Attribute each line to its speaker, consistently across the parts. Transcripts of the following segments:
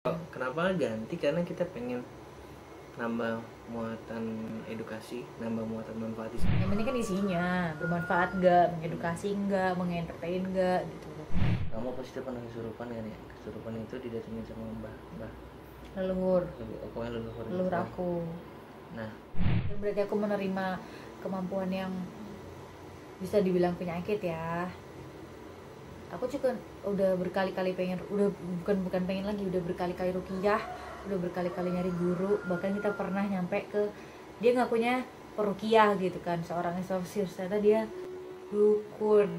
Speaker 1: Kenapa ganti? Karena kita pengen nambah muatan edukasi, nambah muatan manfaat.
Speaker 2: Yang penting kan isinya bermanfaat nggak, mengedukasi nggak, mengentertain nggak gitu.
Speaker 1: Kamu pasti pernah kesurupan kan ya? Kesurupan itu didatengin sama mbah
Speaker 2: Leluhur
Speaker 1: leluhur
Speaker 2: aku.
Speaker 1: Nah,
Speaker 2: Berarti aku menerima kemampuan yang bisa dibilang penyakit ya. Aku juga udah berkali-kali pengen, bukan pengen lagi, udah berkali-kali ruqyah, udah berkali-kali nyari guru. Bahkan kita pernah nyampe ke, dia ngakunya peruqyah gitu kan, seorang eksorsis, ternyata dia dukun.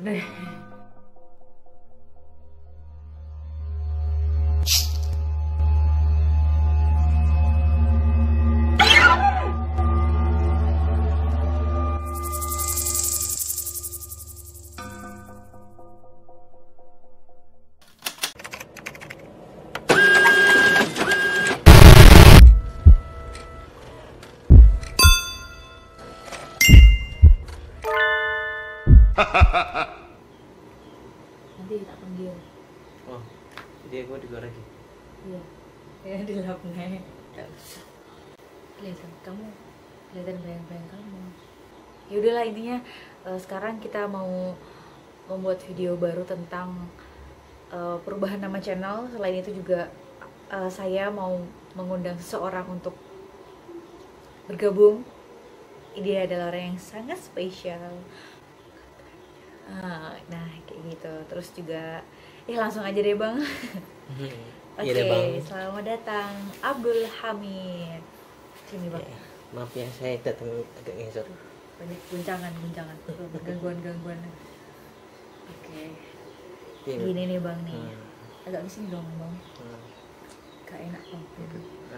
Speaker 2: Nanti tak panggil.
Speaker 1: oh, jadi aku di luar lagi.
Speaker 2: Iya, ya di lapnya. Gak usah. Kelihatan kamu, kelihatan bayang-bayang kamu. Ya udahlah, intinya sekarang kita mau membuat video baru tentang perubahan nama channel. Selain itu juga saya mau mengundang seseorang untuk bergabung. Dia adalah orang yang sangat spesial. Nah kayak gitu. Terus juga langsung aja deh bang.
Speaker 1: Iya deh, Bang.
Speaker 2: Selamat datang Abdul Hamid. Sini bang.
Speaker 1: Maaf ya, saya datang agak ngesot.
Speaker 2: Banyak guncangan, gangguan. Oke.
Speaker 1: Iya.
Speaker 2: Gini nih bang nih. Agak kesini dong bang. Gak enak bang.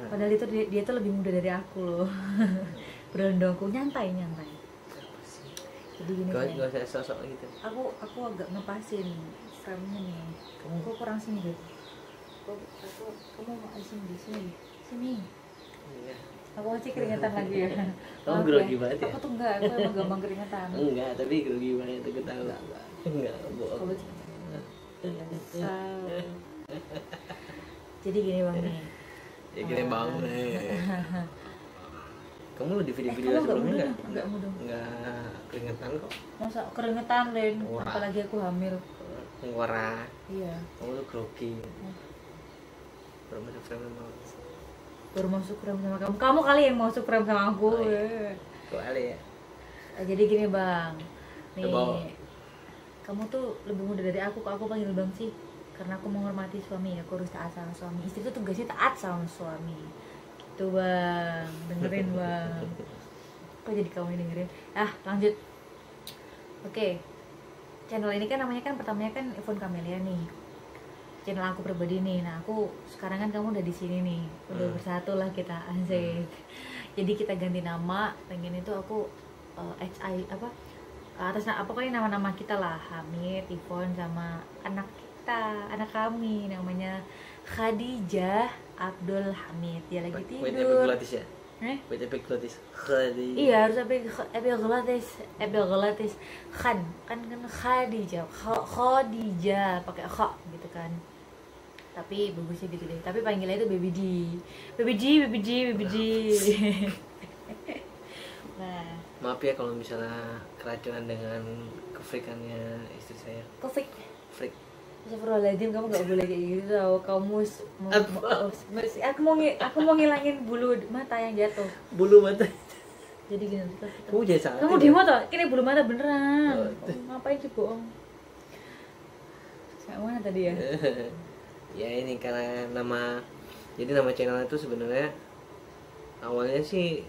Speaker 2: Padahal itu dia tuh lebih muda dari aku loh. Berondongku nyantai. Jadi gini
Speaker 1: Gak
Speaker 2: Bang.
Speaker 1: usah sosok gitu.
Speaker 2: Aku agak ngepasin frame-nya nih. Kamu kok kurang sini deh. Kamu mau di sini.
Speaker 1: Iya.
Speaker 2: Aku masih keringetan lagi ya.
Speaker 1: Kamu
Speaker 2: Maaf
Speaker 1: grogi
Speaker 2: ya.
Speaker 1: banget ya?
Speaker 2: Aku tuh enggak, aku emang gampang keringetan.
Speaker 1: Enggak, tapi grogi banget itu ketawa. Enggak, bohong.
Speaker 2: Kamu Jadi gini bang nih.
Speaker 1: Ya gini bang nih. Kamu di video-video
Speaker 2: Kamu
Speaker 1: sebelumnya
Speaker 2: enggak mudah.
Speaker 1: enggak keringetan kok.
Speaker 2: Masa keringetan Len,
Speaker 1: Wah.
Speaker 2: apalagi aku hamil.
Speaker 1: Ngora.
Speaker 2: Iya.
Speaker 1: Kamu tuh grogi. Baru masuk frame sama aku.
Speaker 2: Baru masuk frame sama kamu. Kamu kali yang masuk frame sama aku.
Speaker 1: Oh, iya. Soalnya ya.
Speaker 2: Jadi gini bang, nih
Speaker 1: Coba.
Speaker 2: kamu tuh lebih muda dari aku. Kok aku panggil bang sih? Karena aku menghormati suami, aku harus taat sama suami. Istri tuh tugasnya taat sama suami. Tuh bang, dengerin bang. Kok jadi kamu yang dengerin? Lanjut. Oke. Channel ini kan namanya kan pertamanya kan Yvonne Camelia nih. Channel aku pribadi nih. Nah, aku sekarang kan kamu udah di sini nih. Udah bersatu lah kita, anjay. Jadi kita ganti nama. Pengen itu aku HI apa? Atas pokoknya nama-nama kita lah. Hamid, Yvonne sama anak kita, anak kami namanya Khadijah Abdul Hamid. Dia lagi
Speaker 1: Wait,
Speaker 2: tidur.
Speaker 1: gratis ya? Wait, gratis.
Speaker 2: Iya harus gratis kan Khadijah pakai kha gitu kan, tapi bagusnya gitu deh, tapi panggilannya itu baby G. Nah,
Speaker 1: Maaf ya kalau misalnya keracunan dengan kefrikannya istri saya.
Speaker 2: Kofik
Speaker 1: Freak.
Speaker 2: Astagfirullahaladzim, kamu gak boleh kayak gitu tau. Kamu aku mau ngilangin bulu mata yang jatuh.
Speaker 1: Bulu mata.
Speaker 2: Jadi gini,
Speaker 1: Kamu jadi salah.
Speaker 2: kamu demo toh? Ini bulu mata beneran. Ngapain sih bohong? Saya mana tadi ya?
Speaker 1: Ya ini karena jadi nama channel itu sebenarnya awalnya sih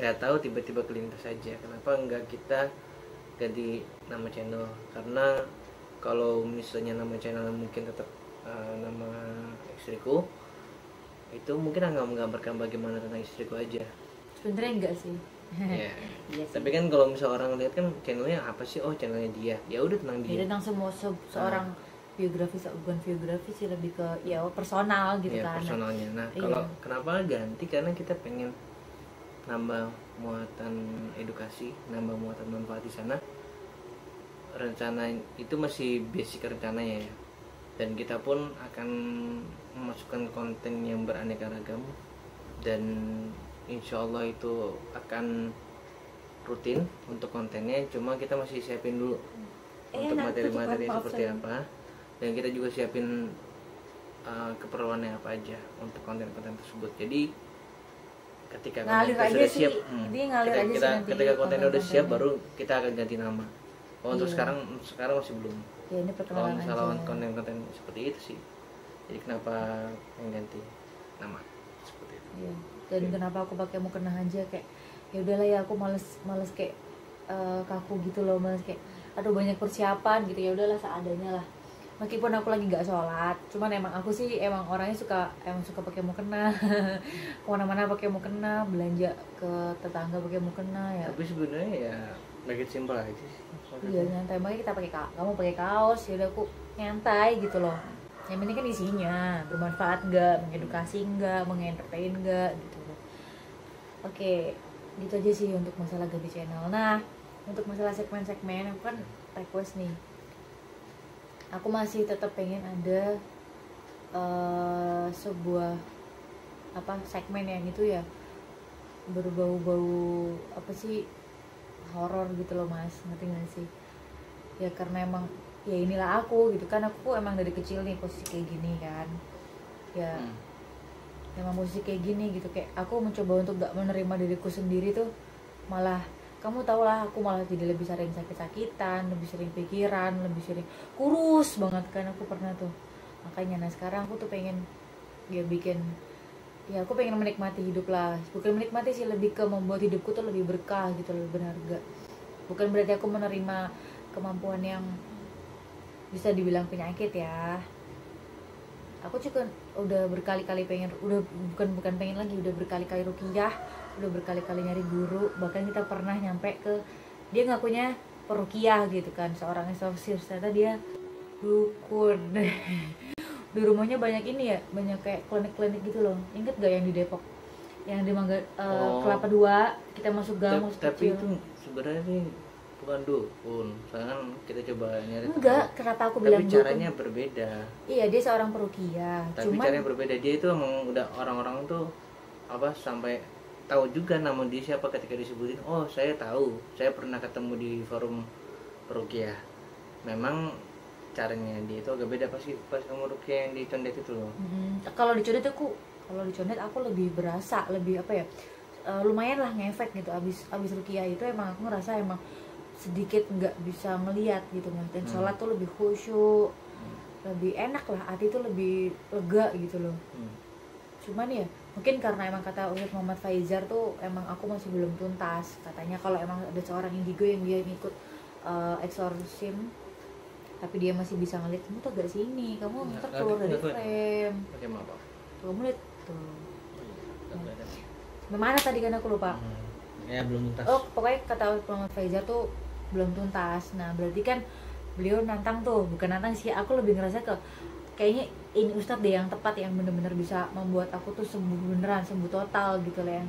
Speaker 1: nggak tahu, tiba-tiba kelintas saja. Kenapa nggak kita ganti nama channel? Karena kalau misalnya nama channel mungkin tetap nama istriku, itu mungkin akan menggambarkan bagaimana tentang istriku aja.
Speaker 2: Sebenarnya enggak sih.
Speaker 1: Ya.
Speaker 2: Iya sih.
Speaker 1: Tapi kan kalau misal orang lihat kan channelnya apa sih? Oh, channelnya dia. Ya udah tentang
Speaker 2: Ya
Speaker 1: dia.
Speaker 2: tentang semua seorang biografi, bukan biografi sih, lebih ke ya personal gitu
Speaker 1: Ya,
Speaker 2: kan.
Speaker 1: personalnya. Nah,
Speaker 2: Iya.
Speaker 1: kalau kenapa ganti? Karena kita pengen nambah muatan edukasi, nambah muatan manfaat di sana. Rencana itu masih basic rencananya ya. dan kita pun akan memasukkan konten yang beraneka ragam, dan insya Allah itu akan rutin untuk kontennya. Cuma kita masih siapin dulu untuk materi-materi seperti apa, dan kita juga siapin keperluannya apa aja untuk konten-konten tersebut. Jadi ketika konten sudah siap, ketika kontennya udah siap baru kita akan ganti nama. Untuk sekarang masih belum.
Speaker 2: Ya, ini perkenalan aja.
Speaker 1: Kalau konten-konten seperti itu sih, jadi kenapa yang ganti nama seperti itu.
Speaker 2: Iya. Dan kenapa aku pakai mukena aja, kayak ya udahlah ya, aku males kayak kaku gitu loh, males kayak aduh banyak persiapan gitu, ya udahlah seadanya lah. Meskipun aku lagi nggak sholat, cuman aku sih orangnya suka pakai mukena. Kemana-mana pakai mukena, belanja ke tetangga pakai mukena ya.
Speaker 1: Tapi sebenarnya ya make it simple aja sih.
Speaker 2: Iya, nyantai, makanya kita pakai kamu pakai kaos, ya udah aku nyantai gitu loh. Yang penting kan isinya bermanfaat nggak, mengedukasi nggak, mengentertain nggak gitu loh. Oke, gitu aja sih untuk masalah ganti channel. Nah, untuk masalah segmen-segmen, aku kan request nih, aku masih tetap pengen ada sebuah segmen yang itu ya berbau-bau horor gitu loh Mas, ngerti gak sih? Ya karena emang ya inilah aku gitu kan, aku emang dari kecil nih posisi kayak gini kan ya. Emang posisi kayak gini gitu, kayak aku mencoba untuk gak menerima diriku sendiri tuh, malah kamu tau lah, aku malah jadi lebih sering sakit-sakitan, lebih sering pikiran, lebih sering kurus banget kan aku pernah tuh. Makanya nah sekarang aku tuh pengen ya aku pengen menikmati hidup lah. Bukan menikmati sih, lebih ke membuat hidupku tuh lebih berkah gitu, lebih berharga. Bukan berarti aku menerima kemampuan yang bisa dibilang penyakit ya. Aku juga udah berkali-kali pengen, bukan pengen lagi, udah berkali-kali ruqyah, udah berkali-kali nyari guru. Bahkan kita pernah nyampe ke, dia ngakunya peruqyah gitu kan, seorang eksorsis, ternyata dia dukun. Di rumahnya banyak ini ya, banyak kayak klinik-klinik gitu loh. Ingat gak yang di Depok, yang di Mangga Kelapa 2, kita masuk gang
Speaker 1: tapi itu sebenarnya sih bukan dukun, soalnya kan kita coba nyari.
Speaker 2: Enggak, kenapa aku bilang
Speaker 1: tapi caranya berbeda.
Speaker 2: Iya, dia seorang peruqyah,
Speaker 1: tapi caranya berbeda. Dia itu emang udah orang-orang tuh sampai tahu juga nama dia siapa ketika disebutin. Oh, saya tahu, saya pernah ketemu di forum peruqyah. Memang caranya dia itu agak beda pas kamu ruqyah yang di condet itu loh.
Speaker 2: Kalau di condet aku lebih berasa, lebih lumayan lah ngefek gitu. Abis ruqyah itu emang aku ngerasa emang sedikit nggak bisa ngelihat gitu Mas, dan sholat tuh lebih khusyuk, lebih enak lah, hati tuh lebih lega gitu loh. Cuman ya mungkin karena emang kata Ustadz Muhammad Faizar tuh emang aku masih belum tuntas. Katanya kalau emang ada seorang indigo yang dia ngikut eksorsim tapi dia masih bisa ngeliat, kamu tuh agak sini, kamu ntar keluar dari frame.
Speaker 1: Oke, maaf.
Speaker 2: Kamu lihat tuh. Bagaimana tadi kan aku lupa.
Speaker 1: Ya belum tuntas.
Speaker 2: Oh, pokoknya kata Muhammad Faizar tuh belum tuntas. Nah, berarti kan beliau nantang tuh, bukan nantang sih, aku lebih ngerasa kayaknya ini Ustadz deh yang tepat, yang bener-bener bisa membuat aku tuh sembuh beneran, sembuh total gitu lah. Yang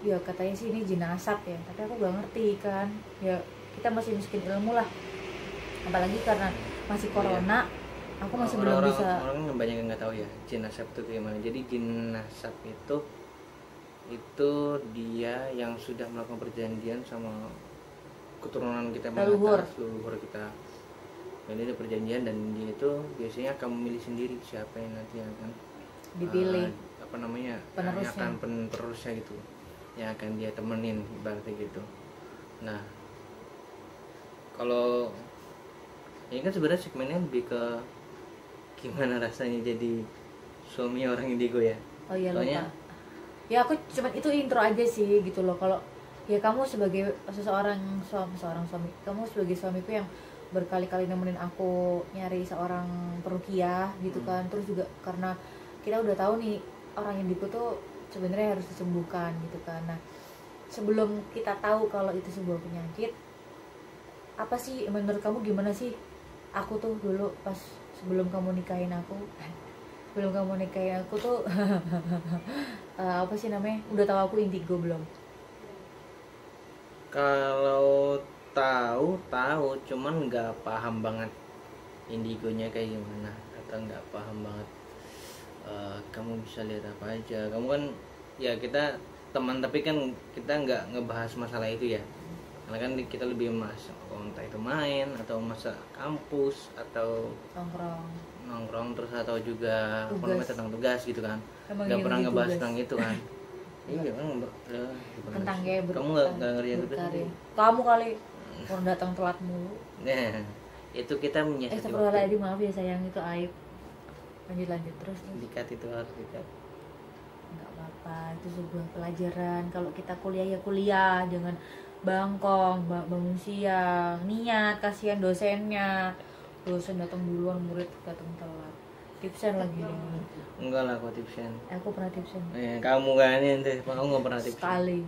Speaker 2: ya katanya sih ini jin asap ya, tapi aku gak ngerti kan. Ya kita masih miskin ilmu lah, apalagi karena masih corona. Aku masih belum bisa.
Speaker 1: Orang banyak yang nggak tahu ya jin asap itu gimana. Jadi jin asap itu dia yang sudah melakukan perjanjian sama keturunan kita, leluhur kita. Dan ini perjanjian, dan dia itu biasanya akan memilih sendiri siapa yang nanti akan
Speaker 2: dipilih
Speaker 1: penerusnya. Yang akan penerusnya gitu, yang akan dia temenin ibaratnya gitu. Nah, kalau ini kan sebenarnya segmennya lebih ke gimana rasanya jadi suami orang indigo ya.
Speaker 2: Oh iya, lupa. Ya aku cuma itu intro aja sih gitu loh. Kalau ya kamu sebagai seorang suami, kamu sebagai suamiku yang berkali-kali nemenin aku nyari seorang peruqyah gitu kan. Terus juga karena kita udah tahu nih orang indigo tuh sebenarnya harus disembuhkan gitu kan. Nah, sebelum kita tahu kalau itu sebuah penyakit, apa sih menurut kamu gimana sih aku tuh dulu pas sebelum kamu nikahin aku tuh apa sih namanya, udah tahu aku indigo belum?
Speaker 1: Kalau tahu cuman nggak paham banget indigonya kayak gimana, kita nggak paham banget. Kamu bisa lihat apa aja, kamu kan ya kita teman tapi kan kita nggak ngebahas masalah itu ya, karena kan kita lebih mas entah itu main atau masa kampus atau nongkrong terus atau juga apa namanya tentang tugas gitu kan.
Speaker 2: Emang
Speaker 1: Nggak
Speaker 2: iya
Speaker 1: pernah
Speaker 2: lagi
Speaker 1: ngebahas
Speaker 2: tugas.
Speaker 1: tentang itu kan. Iya kan
Speaker 2: Tentang kayak
Speaker 1: kamu nggak ngerjain tugas
Speaker 2: berkarya. Kamu kali orang datang telat mulu.
Speaker 1: nah itu kita menyiasati waktu.
Speaker 2: Astagfirullahaladzim, maaf ya sayang, itu aib. Lanjut terus.
Speaker 1: Dikat itu harus dikat.
Speaker 2: Nggak apa-apa, itu sebuah pelajaran. Kalau kita kuliah ya kuliah, jangan bangkong, bangun siang, niat, kasihan dosennya. Dosen datang duluan, murid datang telat. Tipsen lagi nih.
Speaker 1: Enggak lah kok tipsen.
Speaker 2: Aku pernah tipsen
Speaker 1: Kamu kan ente, kamu nggak pernah tipsen.
Speaker 2: sekali.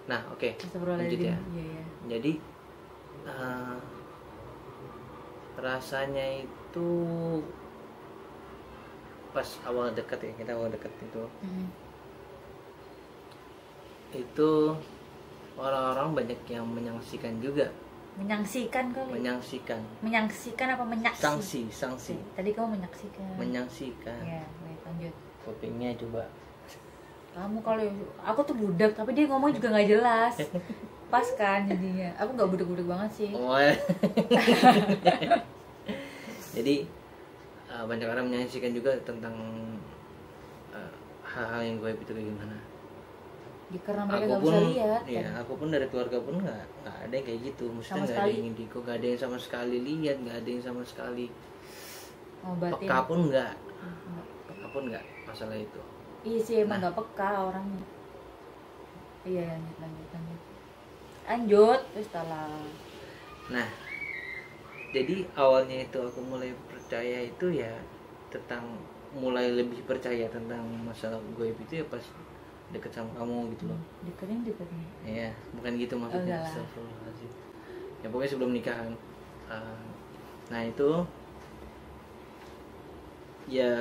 Speaker 1: Nah oke, lanjut
Speaker 2: Astagfirullahaladzim.
Speaker 1: ya.
Speaker 2: Iya.
Speaker 1: Jadi rasanya itu pas awal dekat ya, kita awal dekat itu orang-orang banyak yang menyaksikan juga.
Speaker 2: Menyaksikan kali. Menyaksikan apa menyaksi?
Speaker 1: Sanksi.
Speaker 2: Tadi kamu menyaksikan.
Speaker 1: Menyaksikan.
Speaker 2: Ya, baik, lanjut.
Speaker 1: Kupingnya coba.
Speaker 2: Kamu kalau aku tuh budak tapi dia ngomong juga nggak jelas. Pas kan jadinya. Aku nggak budak-budak banget sih.
Speaker 1: Jadi banyak orang menyaksikan juga tentang hal-hal yang gue itu kayak gimana.
Speaker 2: Karena mereka nggak bisa lihat.
Speaker 1: Iya, aku pun dari keluarga pun nggak ada yang kayak gitu. Maksudnya nggak ada yang indigo, nggak ada yang sama sekali lihat, nggak ada yang sama sekali peka pun nggak. Peka pun nggak masalah itu.
Speaker 2: Iya sih, emang nggak peka orangnya. Iya, lanjut terus salah.
Speaker 1: Nah, jadi awalnya itu aku mulai percaya itu ya tentang mulai lebih percaya tentang masalah gue itu ya pas deket sama kamu gitu loh.
Speaker 2: Deketnya
Speaker 1: Iya, bukan gitu maksudnya. Astagfirullahaladzim. Ya pokoknya sebelum nikahan. Nah itu ya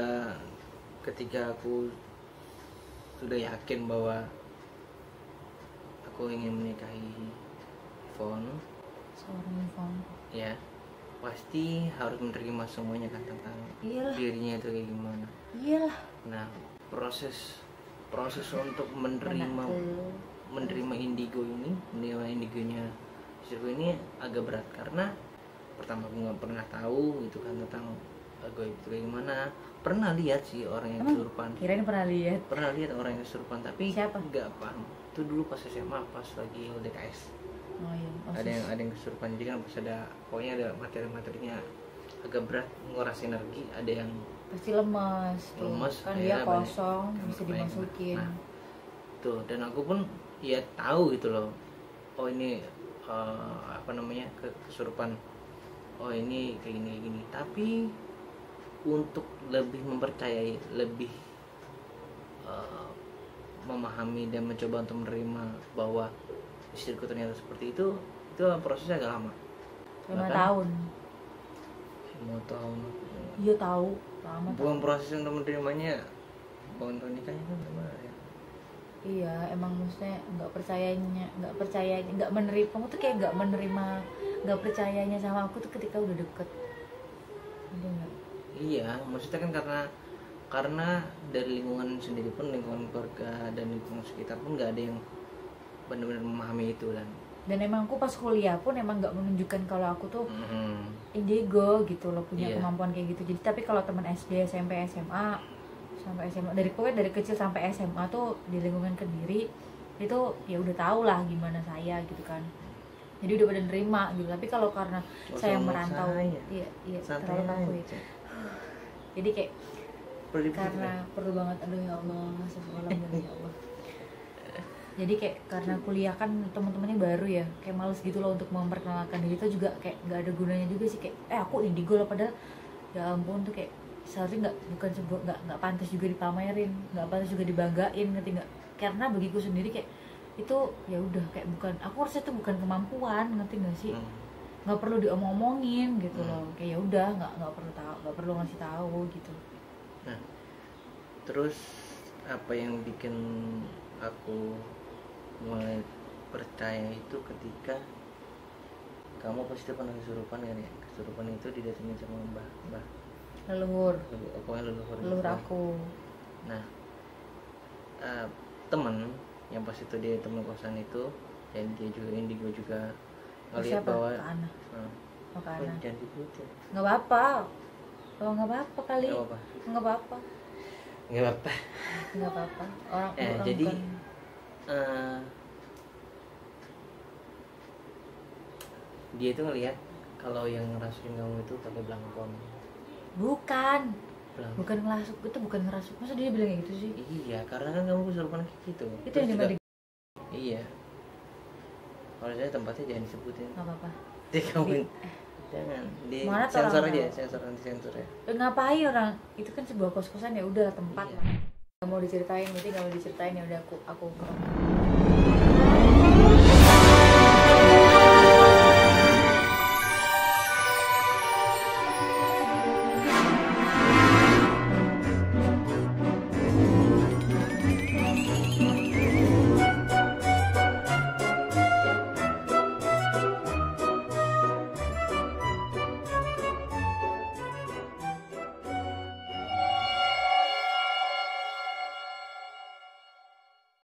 Speaker 1: ketika aku sudah yakin bahwa aku ingin menikahi Yvonne, ya pasti harus menerima semuanya kan tentang dirinya itu kayak gimana.
Speaker 2: Iyalah.
Speaker 1: Nah proses untuk menerima indigonya istriku ini agak berat karena pertama aku nggak pernah tahu gitu kan tentang gue itu kayak gimana. Pernah lihat sih orang yang kesurupan.
Speaker 2: Kirain pernah lihat
Speaker 1: orang yang kesurupan tapi
Speaker 2: siapa?
Speaker 1: Nggak paham. Itu dulu pas SMA pas lagi LDKS.
Speaker 2: Oh iya.
Speaker 1: Ada yang kesurupan, jadi kan pas ada pokoknya ada materi-materinya agak berat, nguras energi, ada yang
Speaker 2: pasti lemas kan dia kosong bisa dimasukin.
Speaker 1: Nah, tuh dan aku pun ya tahu gitu loh. Oh ini kesurupan. Oh ini kayak gini. Tapi untuk lebih mempercayai, lebih memahami dan mencoba untuk menerima bahwa istriku ternyata seperti itu prosesnya agak lama.
Speaker 2: 5 tahun.
Speaker 1: 5 tahun.
Speaker 2: Iya tahu. Lama.
Speaker 1: Bukan proses untuk menerimanya, bukan nikahnya kan gimana ya?
Speaker 2: Iya, emang maksudnya nggak percaya, nggak menerima. Kamu tuh kayak nggak menerima, nggak percayanya sama aku tuh ketika udah deket. Ada nggak?
Speaker 1: Iya, maksudnya kan karena dari lingkungan sendiri pun, lingkungan keluarga dan lingkungan sekitar pun nggak ada yang benar-benar memahami itu dan
Speaker 2: emang aku pas kuliah pun emang nggak menunjukkan kalau aku tuh indigo gitu loh, punya kemampuan kayak gitu. Jadi tapi kalau teman SD, SMP, SMA sampai SMA, dari kecil sampai SMA tuh di lingkungan Kediri itu ya udah tau lah gimana saya gitu kan. Jadi udah pada nerima gitu. Tapi kalau karena saya merantau, iya terlalu kaku ya. Jadi kayak karena perlu banget, aduh ya Allah, astagfirullahaladzim ya Allah. Jadi kayak karena kuliah kan teman-temannya baru ya, kayak males gitu loh untuk memperkenalkan diri. Itu juga kayak nggak ada gunanya juga sih, kayak aku indigo lah, padahal ya ampun tuh kayak seharusnya nggak pantas juga dipamerin, nggak pantas juga dibanggain, ngerti nggak? Karena bagiku sendiri kayak itu ya udah kayak bukan, aku rasa itu bukan kemampuan, ngerti nggak sih? Nggak perlu diomong-omongin gitu loh, kayak ya udah nggak perlu ngasih tahu gitu.
Speaker 1: Nah terus apa yang bikin aku mulai percaya itu ketika kamu pasti pernah kesurupan kan ya? Kesurupan itu didatengin sama mbah
Speaker 2: leluhur
Speaker 1: pokoknya leluhur
Speaker 2: leluhur
Speaker 1: gitu.
Speaker 2: aku.
Speaker 1: Nah temen yang pas itu dia temen kosan itu yang dia juga indigo juga ngeliat
Speaker 2: Siapa?
Speaker 1: bahwa
Speaker 2: Kak Ana. Oh, Kak Ana.
Speaker 1: jangan diputus.
Speaker 2: Nggak apa-apa. Oh, nggak apa-apa kali.
Speaker 1: Nggak apa-apa.
Speaker 2: Nggak apa-apa.
Speaker 1: Nggak apa-apa.
Speaker 2: Nggak apa-apa. Orang
Speaker 1: Jadi
Speaker 2: bukan.
Speaker 1: dia itu ngelihat kalau yang ngerasukin kamu itu pakai belangkon.
Speaker 2: Bukan
Speaker 1: Belangkon.
Speaker 2: ngerasuk, itu bukan ngerasuk. Masa dia bilang kayak gitu sih?
Speaker 1: Iya, karena kan kamu kesurupan kayak gitu.
Speaker 2: Itu
Speaker 1: Terus
Speaker 2: yang
Speaker 1: juga-
Speaker 2: dimana?
Speaker 1: Iya. Kalau saya tempatnya jangan disebutin.
Speaker 2: Nggak apa-apa.
Speaker 1: Dia kamu jangan di
Speaker 2: Mana tuh
Speaker 1: sensor
Speaker 2: orang
Speaker 1: aja,
Speaker 2: tahu?
Speaker 1: sensor nanti sensor ya.
Speaker 2: Ngapain orang? Itu kan sebuah kos-kosan ya udah tempat.
Speaker 1: Iya.
Speaker 2: Nggak mau diceritain, berarti nggak mau diceritain ya udah aku